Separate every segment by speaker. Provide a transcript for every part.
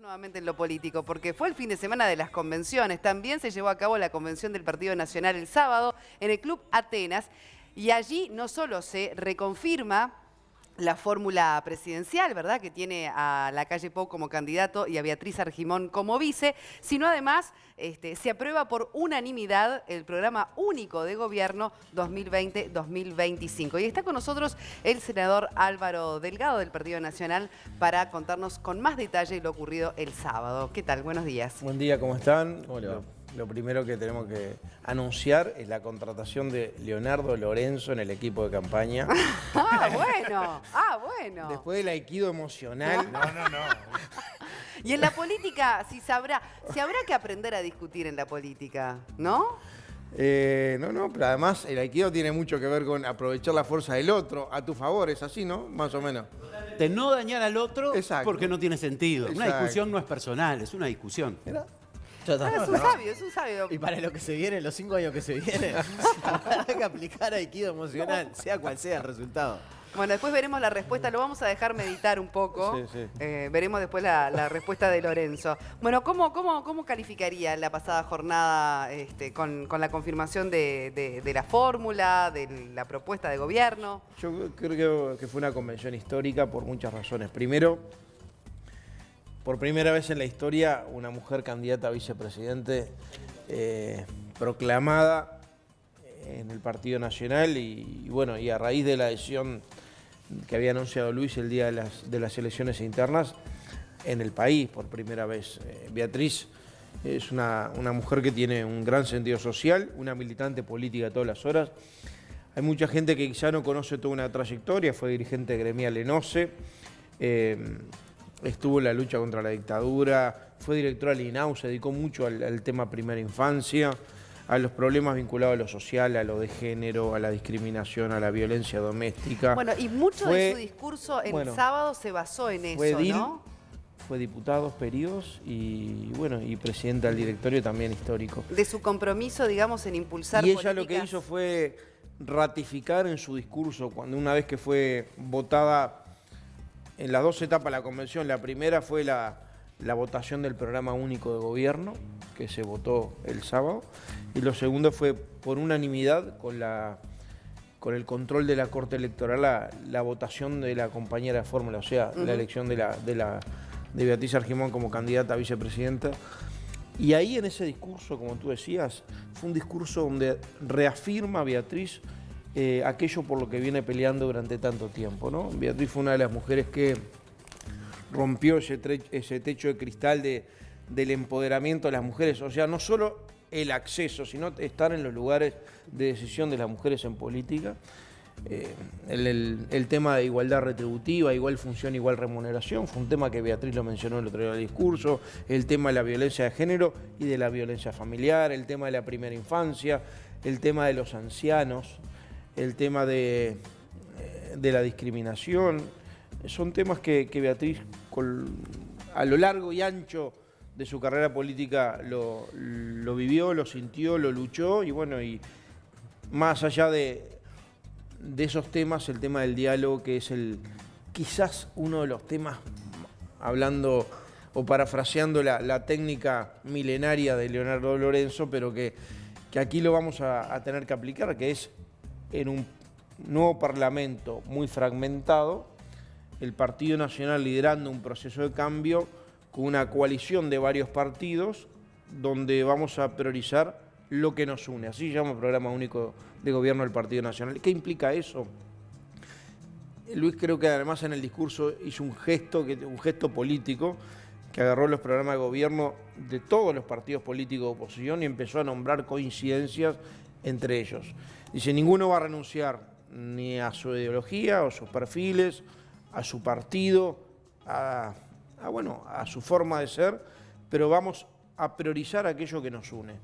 Speaker 1: Nuevamente en lo político, porque fue el fin de semana de las convenciones. También se llevó a cabo la convención del Partido Nacional el sábado en el Club Atenas y allí no solo se reconfirma la fórmula presidencial, ¿verdad?, que tiene a Lacalle Pou como candidato y a Beatriz Argimón como vice, sino además se aprueba por unanimidad el programa único de gobierno 2020-2025. Y está con nosotros el senador Álvaro Delgado del Partido Nacional para contarnos con más detalle lo ocurrido el sábado. ¿Qué tal? Buenos días.
Speaker 2: Buen día, ¿cómo están?
Speaker 3: ¿Cómo le va?
Speaker 2: Lo primero que tenemos que anunciar es la contratación de Leonardo Lorenzo en el equipo de campaña.
Speaker 1: Bueno.
Speaker 2: Después del aikido emocional.
Speaker 3: No.
Speaker 1: Y en la política, se habrá que aprender a discutir en la política, ¿no?
Speaker 2: No, pero además el aikido tiene mucho que ver con aprovechar la fuerza del otro a tu favor, es así, ¿no? Más o menos.
Speaker 3: De no dañar al otro.
Speaker 2: Exacto.
Speaker 3: Porque no tiene sentido. Una
Speaker 2: Exacto.
Speaker 3: discusión no es personal, es una discusión.
Speaker 2: Mira.
Speaker 1: Es un sabio.
Speaker 4: Y para lo que se viene, los 5 años que se vienen, hay que aplicar aikido emocional, sea cual sea el resultado.
Speaker 1: Bueno, después veremos la respuesta, lo vamos a dejar meditar un poco.
Speaker 2: Sí.
Speaker 1: Veremos después la respuesta de Lorenzo. Bueno, ¿cómo calificaría la pasada jornada con la confirmación de la fórmula, de la propuesta de gobierno?
Speaker 2: Yo creo que fue una convención histórica por muchas razones. Primero, por primera vez en la historia, una mujer candidata a vicepresidente proclamada en el Partido Nacional y a raíz de la decisión que había anunciado Luis el día de las elecciones internas en el país por primera vez. Beatriz es una mujer que tiene un gran sentido social, una militante política a todas las horas. Hay mucha gente que quizá no conoce toda una trayectoria, fue dirigente gremial en OCE, estuvo en la lucha contra la dictadura, fue directora del INAU, se dedicó mucho al tema primera infancia, a los problemas vinculados a lo social, a lo de género, a la discriminación, a la violencia doméstica.
Speaker 1: Bueno, y mucho de su discurso el sábado se basó en eso, ¿no?
Speaker 2: Fue diputado periodos y presidenta del directorio también histórico.
Speaker 1: De su compromiso, digamos, en impulsar
Speaker 2: políticas.
Speaker 1: políticas.
Speaker 2: Ella lo que hizo fue ratificar en su discurso, cuando una vez que fue votada en las dos etapas de la convención, la primera fue la votación del programa único de gobierno, que se votó el sábado, y lo segundo fue por unanimidad con el control de la Corte Electoral la votación de la compañera de fórmula, o sea, la elección de Beatriz Argimón como candidata a vicepresidenta. Y ahí en ese discurso, como tú decías, fue un discurso donde reafirma a Beatriz aquello por lo que viene peleando durante tanto tiempo, ¿no? Beatriz fue una de las mujeres que rompió ese techo de cristal del empoderamiento de las mujeres, o sea, no solo el acceso, sino estar en los lugares de decisión de las mujeres en política. El tema de igualdad retributiva, igual función, igual remuneración, fue un tema que Beatriz lo mencionó el otro día en el discurso, el tema de la violencia de género y de la violencia familiar, el tema de la primera infancia, el tema de los ancianos, el tema de la discriminación. Son temas que Beatriz, a lo largo y ancho de su carrera política, lo vivió, lo sintió, lo luchó y más allá de esos temas, el tema del diálogo, que es quizás uno de los temas, hablando o parafraseando la técnica milenaria de Leonardo Lorenzo, pero que aquí lo vamos a tener que aplicar, que es en un nuevo parlamento muy fragmentado, el Partido Nacional liderando un proceso de cambio con una coalición de varios partidos donde vamos a priorizar lo que nos une. Así se llama el programa único de gobierno del Partido Nacional. ¿Qué implica eso? Luis creo que además en el discurso hizo un gesto político que agarró los programas de gobierno de todos los partidos políticos de oposición y empezó a nombrar coincidencias entre ellos. Dice, ninguno va a renunciar ni a su ideología o sus perfiles, a su partido, a su forma de ser, pero vamos a priorizar aquello que nos une.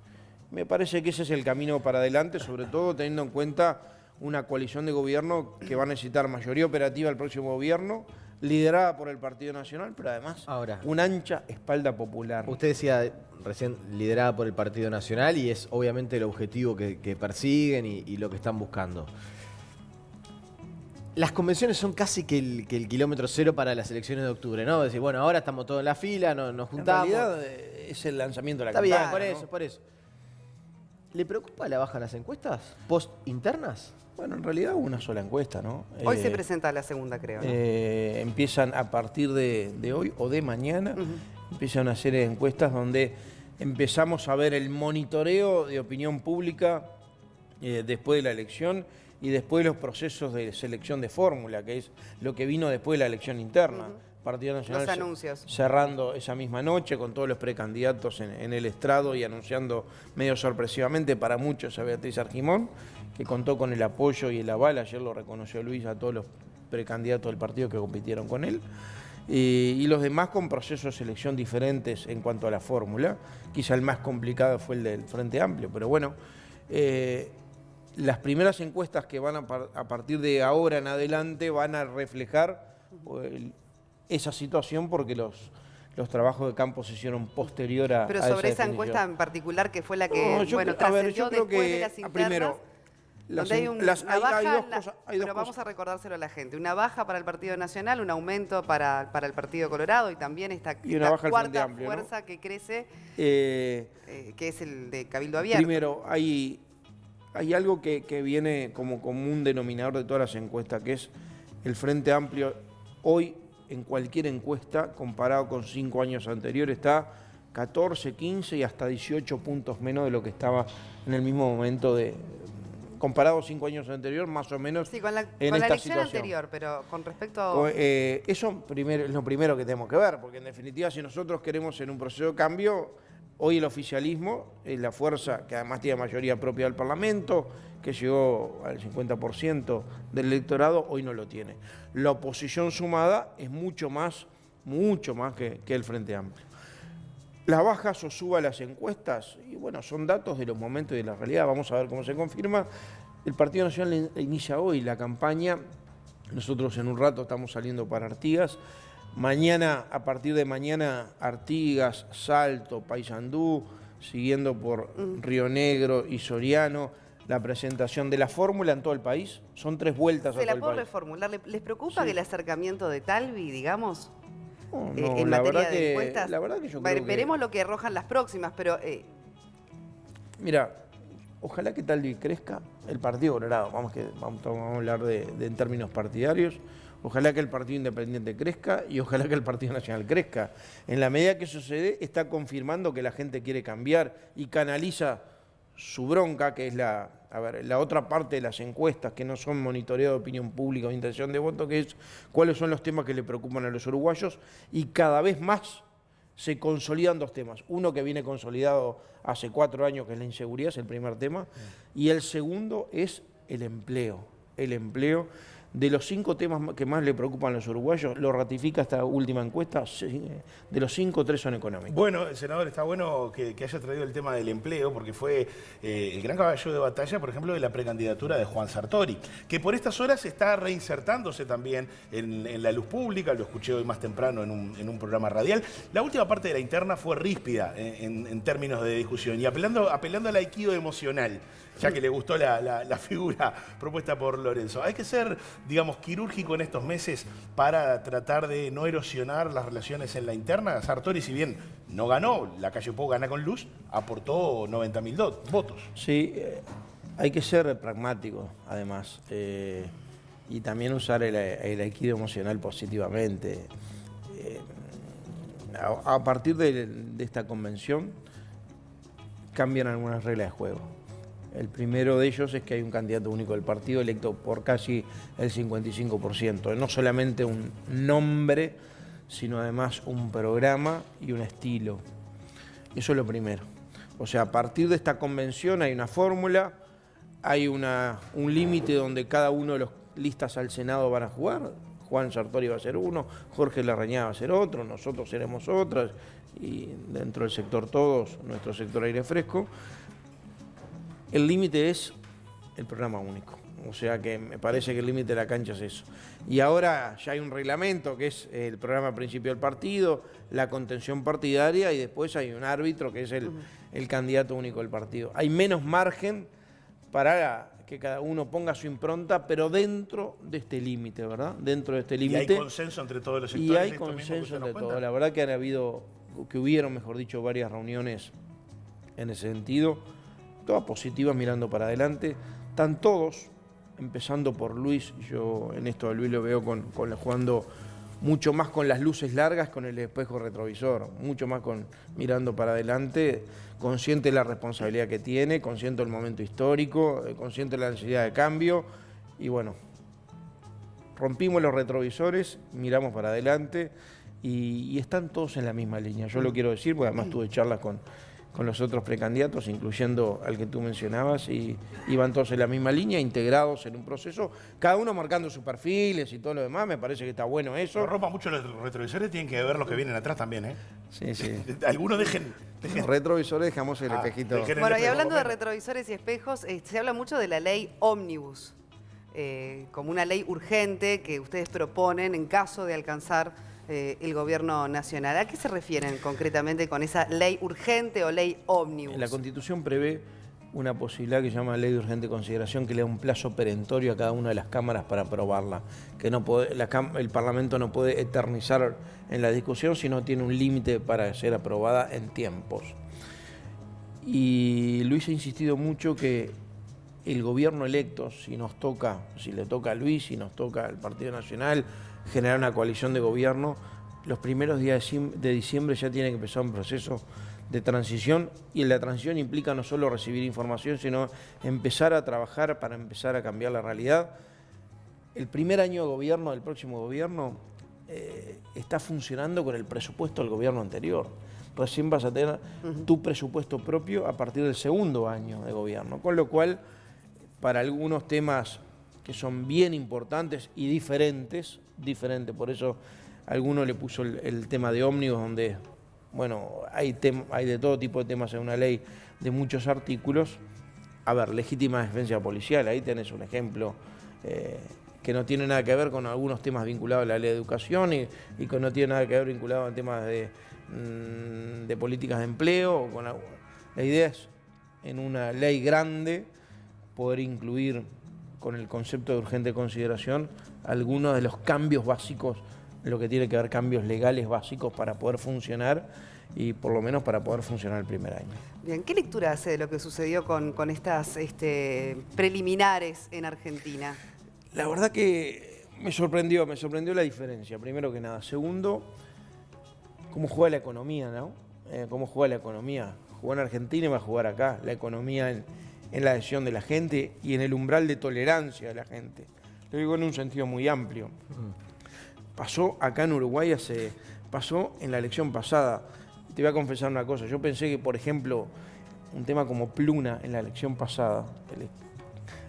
Speaker 2: Me parece que ese es el camino para adelante, sobre todo teniendo en cuenta una coalición de gobierno que va a necesitar mayoría operativa el próximo gobierno, liderada por el Partido Nacional, pero además una ancha espalda popular.
Speaker 4: Usted decía recién liderada por el Partido Nacional y es obviamente el objetivo que persiguen y lo que están buscando. Las convenciones son casi que el kilómetro cero para las elecciones de octubre, ¿no? Decir, bueno, ahora estamos todos en la fila, nos
Speaker 2: En
Speaker 4: juntamos.
Speaker 2: realidad es el lanzamiento de la
Speaker 4: Está bien,
Speaker 2: campaña,
Speaker 4: por
Speaker 2: ¿no?
Speaker 4: eso, por eso. ¿Le preocupa la baja en las encuestas post-internas?
Speaker 2: Bueno, en realidad hubo una sola encuesta, ¿no?
Speaker 1: Hoy se presenta la segunda, creo, ¿no?
Speaker 2: Empiezan a partir de hoy o de mañana, empieza una serie de encuestas donde empezamos a ver el monitoreo de opinión pública después de la elección y después los procesos de selección de fórmula, que es lo que vino después de la elección interna. Partido Nacional
Speaker 1: Los anuncios.
Speaker 2: cerrando esa misma noche con todos los precandidatos en el estrado y anunciando medio sorpresivamente para muchos a Beatriz Argimón, que contó con el apoyo y el aval, ayer lo reconoció Luis, a todos los precandidatos del partido que compitieron con él. Y los demás con procesos de selección diferentes en cuanto a la fórmula. Quizá el más complicado fue el del Frente Amplio, pero bueno, las primeras encuestas que van a partir de ahora en adelante van a reflejar esa situación porque los trabajos de campo se hicieron posterior a
Speaker 1: Pero
Speaker 2: esa
Speaker 1: sobre esa
Speaker 2: definición.
Speaker 1: encuesta en particular, que fue la que,
Speaker 2: No, yo
Speaker 1: bueno,
Speaker 2: creo- a ver,
Speaker 1: trascendió
Speaker 2: yo creo
Speaker 1: después
Speaker 2: que,
Speaker 1: de las internas,
Speaker 2: primero,
Speaker 1: donde hay una
Speaker 2: hay
Speaker 1: baja,
Speaker 2: dos cosas- hay dos
Speaker 1: pero vamos
Speaker 2: cosas.
Speaker 1: a recordárselo a la gente, una baja para el Partido Nacional, un aumento para el Partido Colorado y también esta
Speaker 2: Y una baja al Frente
Speaker 1: cuarta
Speaker 2: Amplio, ¿no?
Speaker 1: fuerza que crece,
Speaker 2: Eh,
Speaker 1: que es el de Cabildo Abierto.
Speaker 2: Primero, hay algo que viene como común denominador de todas las encuestas, que es el Frente Amplio hoy en cualquier encuesta, comparado con 5 años anteriores, está 14, 15 y hasta 18 puntos menos de lo que estaba en el mismo momento comparado 5 años anterior, más o menos
Speaker 1: Sí, con la
Speaker 2: en
Speaker 1: con la
Speaker 2: esta
Speaker 1: elección
Speaker 2: situación.
Speaker 1: anterior, pero con respecto...
Speaker 2: Eso es lo primero que tenemos que ver, porque en definitiva si nosotros queremos en un proceso de cambio, hoy el oficialismo es la fuerza que además tiene mayoría propia del Parlamento, que llegó al 50% del electorado, hoy no lo tiene. La oposición sumada es mucho más que el Frente Amplio. Las bajas o suba las encuestas, y bueno, son datos de los momentos y de la realidad, vamos a ver cómo se confirma. El Partido Nacional inicia hoy la campaña, nosotros en un rato estamos saliendo para Artigas, mañana, a partir de mañana, Artigas, Salto, Paysandú, siguiendo por Río Negro y Soriano, la presentación de la fórmula en todo el país, son 3 vueltas a
Speaker 1: ¿Se
Speaker 2: todo
Speaker 1: la
Speaker 2: el
Speaker 1: puedo
Speaker 2: país.
Speaker 1: reformular? ¿Les preocupa
Speaker 2: Sí.
Speaker 1: el acercamiento de Talvi, digamos?
Speaker 2: No,
Speaker 1: En
Speaker 2: la
Speaker 1: materia
Speaker 2: verdad
Speaker 1: de
Speaker 2: que-
Speaker 1: encuestas.
Speaker 2: la verdad que yo creo que-
Speaker 1: Veremos lo que arrojan las próximas, pero
Speaker 2: Mira, ojalá que Talvi crezca, el Partido Colorado, vamos a hablar en términos partidarios, ojalá que el Partido Independiente crezca y ojalá que el Partido Nacional crezca. En la medida que eso se dé, está confirmando que la gente quiere cambiar y canaliza su bronca, que es la otra parte de las encuestas, que no son monitoreo de opinión pública o intención de voto, que es cuáles son los temas que le preocupan a los uruguayos, y cada vez más se consolidan 2 temas. Uno que viene consolidado hace 4 años, que es la inseguridad, es el primer tema, y el segundo es el empleo. El empleo. De los 5 temas que más le preocupan a los uruguayos, lo ratifica esta última encuesta, de los 5, 3 son económicos.
Speaker 5: Bueno, senador, está bueno que haya traído el tema del empleo, porque fue el gran caballo de batalla, por ejemplo, de la precandidatura de Juan Sartori, que por estas horas está reinsertándose también en la luz pública, lo escuché hoy más temprano en un programa radial. La última parte de la interna fue ríspida en términos de discusión y apelando al aikido emocional, ya que le gustó la figura propuesta por Lorenzo. Hay que ser, digamos, quirúrgico en estos meses para tratar de no erosionar las relaciones en la interna. Sartori, si bien no ganó, la calle Pou gana con luz, aportó 90.000 votos.
Speaker 2: Sí, hay que ser pragmático, además, y también usar el aikido emocional positivamente. A partir de esta convención cambian algunas reglas de juego. El primero de ellos es que hay un candidato único del partido electo por casi el 55%. No solamente un nombre, sino además un programa y un estilo. Eso es lo primero. O sea, a partir de esta convención hay una fórmula, hay un límite donde cada uno de los listas al Senado van a jugar. Juan Sartori va a ser uno, Jorge Larrañaga va a ser otro, nosotros seremos otras, y dentro del sector todos, nuestro sector aire fresco. El límite es el programa único. O sea que me parece que el límite de la cancha es eso. Y ahora ya hay un reglamento que es el programa principio del partido, la contención partidaria y después hay un árbitro que es el candidato único del partido. Hay menos margen para que cada uno ponga su impronta, pero dentro de este límite, ¿verdad? Dentro de este límite.
Speaker 5: Y hay consenso entre todos los sectores.
Speaker 2: Y hay
Speaker 5: esto mismo que
Speaker 2: consenso
Speaker 5: usted nos
Speaker 2: entre
Speaker 5: cuenta.
Speaker 2: todos. La verdad que hubieron, mejor dicho, varias reuniones en ese sentido, todas positivas, mirando para adelante. Están todos, empezando por Luis. Yo en esto a Luis lo veo jugando mucho más con las luces largas, con el espejo retrovisor, mucho más mirando para adelante, consciente de la responsabilidad que tiene, consciente del momento histórico, consciente de la necesidad de cambio. Y bueno, rompimos los retrovisores, miramos para adelante y están todos en la misma línea. Yo lo quiero decir, porque además tuve charlas con los otros precandidatos, incluyendo al que tú mencionabas, y iban todos en la misma línea, integrados en un proceso, cada uno marcando sus perfiles y todo lo demás. Me parece que está bueno eso.
Speaker 5: No rompa mucho los retrovisores, tienen que ver los que vienen atrás también, ¿eh?
Speaker 2: Sí, sí.
Speaker 5: Algunos dejen.
Speaker 2: Los retrovisores dejamos el espejito.
Speaker 5: dejen el
Speaker 1: Bueno, y
Speaker 5: espejo,
Speaker 1: hablando de
Speaker 5: bueno.
Speaker 1: retrovisores y espejos, se habla mucho de la ley ómnibus, como una ley urgente que ustedes proponen en caso de alcanzar el gobierno nacional. ¿A qué se refieren concretamente con esa ley urgente o ley ómnibus?
Speaker 2: La Constitución prevé una posibilidad que se llama ley de urgente consideración, que le da un plazo perentorio a cada una de las cámaras para aprobarla, que el Parlamento no puede eternizar en la discusión, sino tiene un límite para ser aprobada en tiempos. Y Luis ha insistido mucho que el gobierno electo, si le toca a Luis, si nos toca al Partido Nacional, generar una coalición de gobierno, los primeros días de diciembre ya tiene que empezar un proceso de transición, y la transición implica no solo recibir información, sino empezar a trabajar para empezar a cambiar la realidad. El primer año de gobierno del próximo gobierno está funcionando con el presupuesto del gobierno anterior. Recién vas a tener tu presupuesto propio a partir del segundo año de gobierno, con lo cual, para algunos temas que son bien importantes y diferentes, por eso alguno le puso el tema de ómnibus, donde, bueno, hay de todo tipo de temas en una ley, de muchos artículos. A ver, legítima defensa policial, ahí tenés un ejemplo que no tiene nada que ver con algunos temas vinculados a la ley de educación y que no tiene nada que ver vinculado a temas de políticas de empleo. La idea es, en una ley grande, poder incluir con el concepto de urgente consideración algunos de los cambios básicos, lo que tiene que ver cambios legales básicos para poder funcionar, y por lo menos para poder funcionar el primer año.
Speaker 1: Bien, ¿qué lectura hace de lo que sucedió con estas preliminares en Argentina?
Speaker 2: La verdad que me sorprendió la diferencia, primero que nada. Segundo, cómo juega la economía, ¿no? Cómo juega la economía. Jugó en Argentina y va a jugar acá. La economía en la adhesión de la gente y en el umbral de tolerancia de la gente. Lo digo en un sentido muy amplio. Pasó acá en Uruguay, pasó en la elección pasada. Te voy a confesar una cosa. Yo pensé que, por ejemplo, un tema como Pluna en la elección pasada,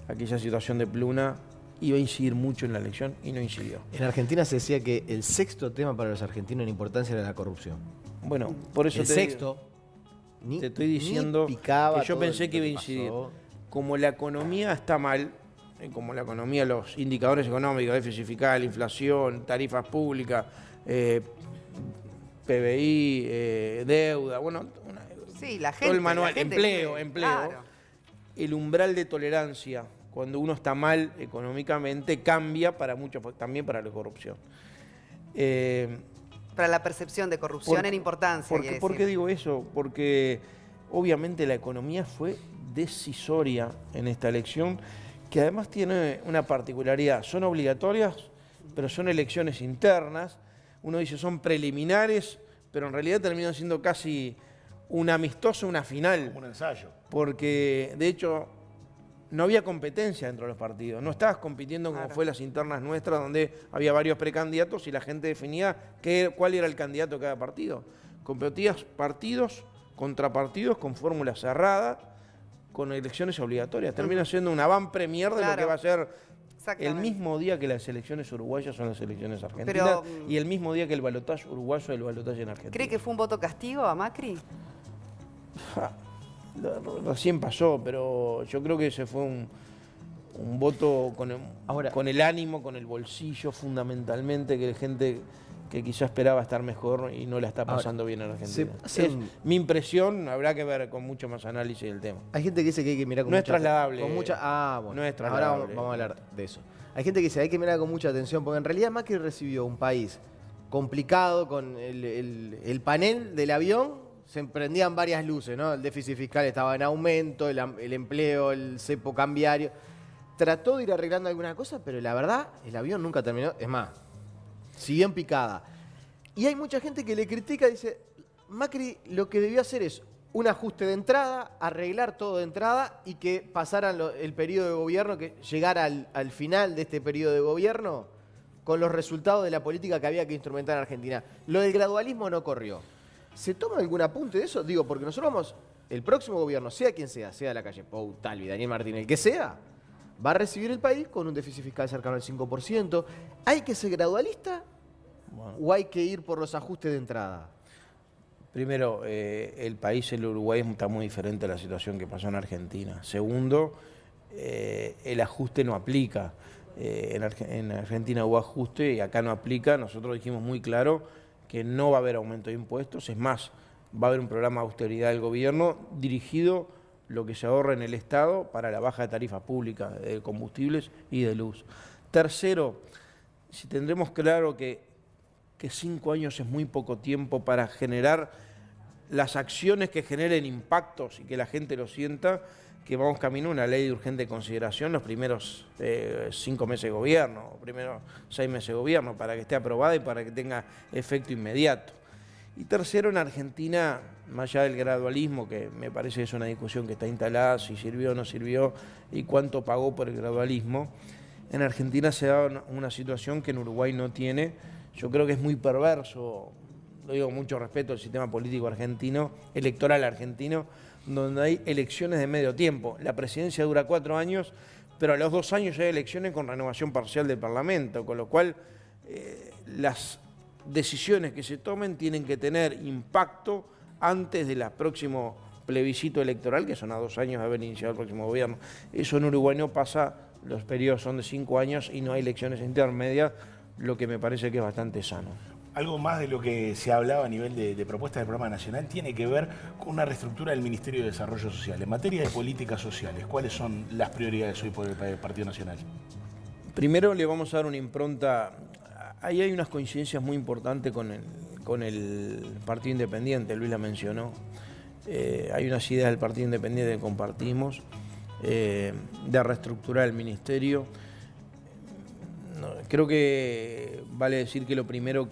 Speaker 2: aquella situación de Pluna, iba a incidir mucho en la elección y no incidió.
Speaker 4: En Argentina se decía que el sexto tema para los argentinos en importancia era la corrupción.
Speaker 2: Bueno, por eso
Speaker 4: El sexto.
Speaker 2: te estoy diciendo
Speaker 4: picaba
Speaker 2: que yo
Speaker 4: todo
Speaker 2: pensé
Speaker 4: lo
Speaker 2: que iba a
Speaker 4: pasó.
Speaker 2: incidir. Como la economía está mal, como la economía, los indicadores económicos, déficit fiscal, inflación, tarifas públicas, PBI, deuda, bueno,
Speaker 1: Sí, la gente.
Speaker 2: todo el manual,
Speaker 1: la gente
Speaker 2: empleo.
Speaker 1: Claro.
Speaker 2: El umbral de tolerancia, cuando uno está mal económicamente, cambia para mucho, también para la corrupción.
Speaker 1: Para la percepción de corrupción en importancia. quiere
Speaker 2: ¿Por qué
Speaker 1: decir.
Speaker 2: digo eso? Porque obviamente la economía fue decisoria en esta elección, que además tiene una particularidad. Son obligatorias, pero son elecciones internas. Uno dice son preliminares, pero en realidad terminan siendo casi un amistoso, una final.
Speaker 5: Como un ensayo.
Speaker 2: Porque, de hecho, no había competencia dentro de los partidos. No estabas compitiendo como
Speaker 1: Claro.
Speaker 2: fue las internas nuestras, donde había varios precandidatos y la gente definía cuál era el candidato de cada partido. Competías partidos contra partidos con fórmula cerrada, con elecciones obligatorias. Termina siendo una van premier de lo
Speaker 1: Claro.
Speaker 2: que va a ser el
Speaker 1: Exactamente.
Speaker 2: mismo día que las elecciones uruguayas son las elecciones argentinas,
Speaker 1: Pero,
Speaker 2: y el mismo día que el balotaje uruguayo es el balotaje en Argentina.
Speaker 1: ¿Cree que fue un voto castigo a Macri?
Speaker 2: Recién pasó, pero yo creo que ese fue un voto
Speaker 4: Ahora-
Speaker 2: con el ánimo, con el bolsillo fundamentalmente, que que quizá esperaba estar mejor y no la está pasando bien en Argentina. Es mi impresión, habrá que ver con mucho más análisis del tema.
Speaker 4: Hay gente que dice que hay que mirar con
Speaker 2: No
Speaker 4: mucha...
Speaker 2: es trasladable.
Speaker 4: Con mucha, bueno,
Speaker 2: No es
Speaker 4: ahora
Speaker 2: trasladable.
Speaker 4: vamos a hablar de eso. Hay gente que dice hay que mirar con mucha atención, porque en realidad Macri recibió un país complicado con el panel del avión, se emprendían varias luces, ¿no? El déficit fiscal estaba en aumento, el empleo, el cepo cambiario. Trató de ir arreglando algunas cosas, pero la verdad, el avión nunca terminó. Es más, siguió en picada. Y hay mucha gente que le critica y dice, Macri lo que debió hacer es un ajuste de entrada, arreglar todo de entrada y que pasaran el periodo de gobierno, que llegara al final de este periodo de gobierno con los resultados de la política que había que instrumentar en Argentina. Lo del gradualismo no corrió. ¿Se toma algún apunte de eso? Digo, porque nosotros vamos, el próximo gobierno, sea quien sea de la calle Pou, Talvi, Daniel Martínez, el que sea, va a recibir el país con un déficit fiscal cercano al 5%. ¿Hay que ser gradualista o hay que ir por los ajustes de entrada?
Speaker 2: Primero, el país, el Uruguay, está muy diferente a la situación que pasó en Argentina. Segundo, el ajuste no aplica. En Argentina hubo ajuste y acá no aplica. Nosotros dijimos muy claro que no va a haber aumento de impuestos. Es más, va a haber un programa de austeridad del gobierno dirigido lo que se ahorra en el Estado para la baja de tarifas públicas de combustibles y de luz. Tercero, si tendremos claro que 5 años es muy poco tiempo para generar las acciones que generen impactos y que la gente lo sienta, que vamos camino a una ley de urgente consideración los primeros 5 meses de gobierno, o primeros 6 meses de gobierno, para que esté aprobada y para que tenga efecto inmediato. Y tercero, en Argentina, más allá del gradualismo, que me parece que es una discusión que está instalada, si sirvió o no sirvió y cuánto pagó por el gradualismo, en Argentina se da una situación que en Uruguay no tiene. Yo creo que es muy perverso, lo digo con mucho respeto al sistema político argentino, electoral argentino, donde hay elecciones de medio tiempo. La presidencia dura 4 años, pero a los 2 años ya hay elecciones con renovación parcial del Parlamento, con lo cual las decisiones que se tomen tienen que tener impacto antes del próximo plebiscito electoral, que son a 2 años de haber iniciado el próximo gobierno. Eso en Uruguay no pasa, los periodos son de 5 años y no hay elecciones intermedias, lo que me parece que es bastante sano.
Speaker 5: Algo más de lo que se hablaba a nivel de propuestas del programa nacional tiene que ver con una reestructura del Ministerio de Desarrollo Social. En materia de políticas sociales, ¿cuáles son las prioridades hoy por el Partido Nacional?
Speaker 2: Primero le vamos a dar una impronta. Ahí hay unas coincidencias muy importantes con el Partido Independiente, Luis la mencionó. Hay unas ideas del Partido Independiente que compartimos, de reestructurar el ministerio. Creo que vale decir que lo primero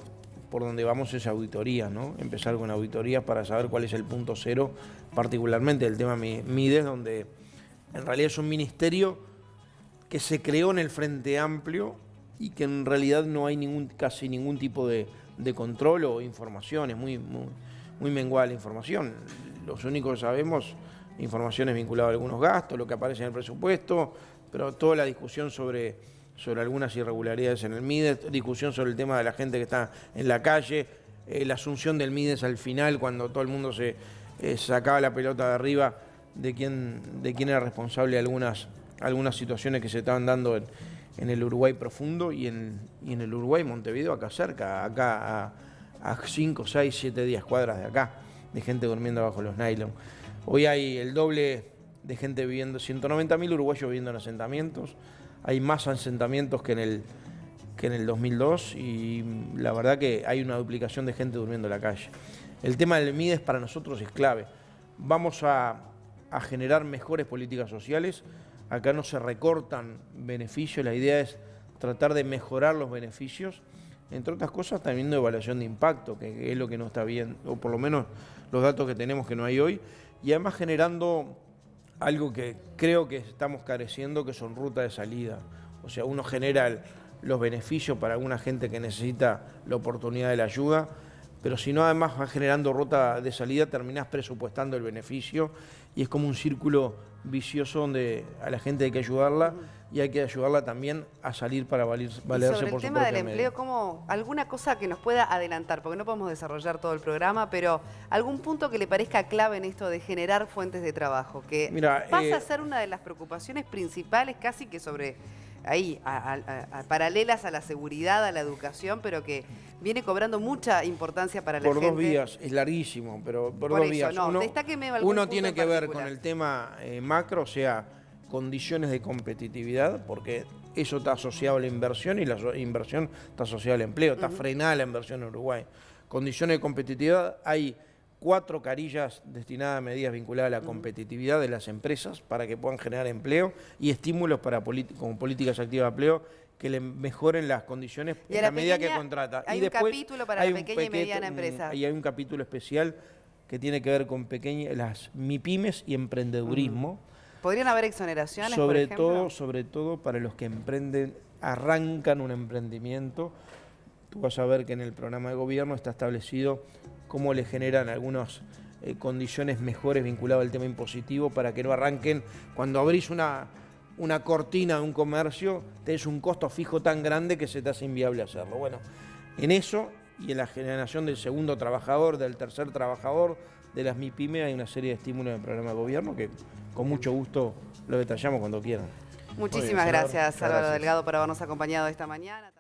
Speaker 2: por donde vamos es auditoría, ¿no? Empezar con auditorías para saber cuál es el punto cero, particularmente el tema Mides, donde en realidad es un ministerio que se creó en el Frente Amplio y que en realidad no hay casi ningún tipo de control o información, es muy menguada la información. Los únicos que sabemos, informaciones vinculadas a algunos gastos, lo que aparece en el presupuesto, pero toda la discusión sobre algunas irregularidades en el Mides, discusión sobre el tema de la gente que está en la calle, la asunción del Mides al final, cuando todo el mundo se sacaba la pelota de arriba de quién era responsable de algunas situaciones que se estaban dando en el Uruguay profundo y en el Uruguay Montevideo, acá cerca, acá a 5, 6, 7, 10 cuadras de acá, de gente durmiendo bajo los nylon. Hoy hay el doble de gente viviendo, 190.000 uruguayos viviendo en asentamientos. Hay más asentamientos que en el 2002 y la verdad que hay una duplicación de gente durmiendo en la calle. El tema del Mides para nosotros es clave. Vamos a generar mejores políticas sociales. Acá no se recortan beneficios, la idea es tratar de mejorar los beneficios, entre otras cosas también de evaluación de impacto, que es lo que no está bien, o por lo menos los datos que tenemos que no hay hoy, y además generando algo que creo que estamos careciendo, que son rutas de salida. O sea, uno genera los beneficios para alguna gente que necesita la oportunidad de la ayuda, pero si no además vas generando ruta de salida, terminás presupuestando el beneficio y es como un círculo vicioso donde a la gente hay que ayudarla y hay que ayudarla también a salir para valerse por su propia
Speaker 1: sobre el tema del empleo, ¿cómo alguna cosa que nos pueda adelantar? Porque no podemos desarrollar todo el programa, pero algún punto que le parezca clave en esto de generar fuentes de trabajo, que pasa a ser una de las preocupaciones principales casi que sobre ahí, paralelas a la seguridad, a la educación, pero que viene cobrando mucha importancia para la
Speaker 2: Por
Speaker 1: gente.
Speaker 2: 2 vías, es larguísimo, pero por 2
Speaker 1: eso,
Speaker 2: vías.
Speaker 1: no, destáqueme algún
Speaker 2: Uno
Speaker 1: punto
Speaker 2: tiene
Speaker 1: en
Speaker 2: que ver
Speaker 1: particular.
Speaker 2: con el tema macro, o sea, condiciones de competitividad, porque eso está asociado a la inversión y la inversión está asociada al empleo, está frenada la inversión en Uruguay. Condiciones de competitividad, hay 4 carillas destinadas a medidas vinculadas a la competitividad de las empresas para que puedan generar empleo y estímulos para como políticas activas de empleo que le mejoren las condiciones
Speaker 1: Y a
Speaker 2: en
Speaker 1: la
Speaker 2: la medida que
Speaker 1: pequeña,
Speaker 2: contrata.
Speaker 1: hay
Speaker 2: y
Speaker 1: un
Speaker 2: después
Speaker 1: capítulo para
Speaker 2: hay
Speaker 1: la
Speaker 2: un
Speaker 1: pequeña y mediana empresa.
Speaker 2: Y hay un capítulo especial que tiene que ver con las MIPYMES y emprendedurismo.
Speaker 1: ¿Podrían haber exoneraciones, por ejemplo?
Speaker 2: Sobre todo para los que emprenden, arrancan un emprendimiento. Tú vas a ver que en el programa de gobierno está establecido cómo le generan algunas condiciones mejores vinculadas al tema impositivo para que no arranquen. Cuando abrís una cortina de un comercio, tenés un costo fijo tan grande que se te hace inviable hacerlo. Bueno, en eso y en la generación del segundo trabajador, del tercer trabajador, de las MIPYME, hay una serie de estímulos del programa de gobierno que con mucho gusto lo detallamos cuando quieran.
Speaker 1: Muchísimas
Speaker 5: senador.
Speaker 1: gracias, Álvaro
Speaker 4: Gracias.
Speaker 1: Delgado, por habernos acompañado esta mañana.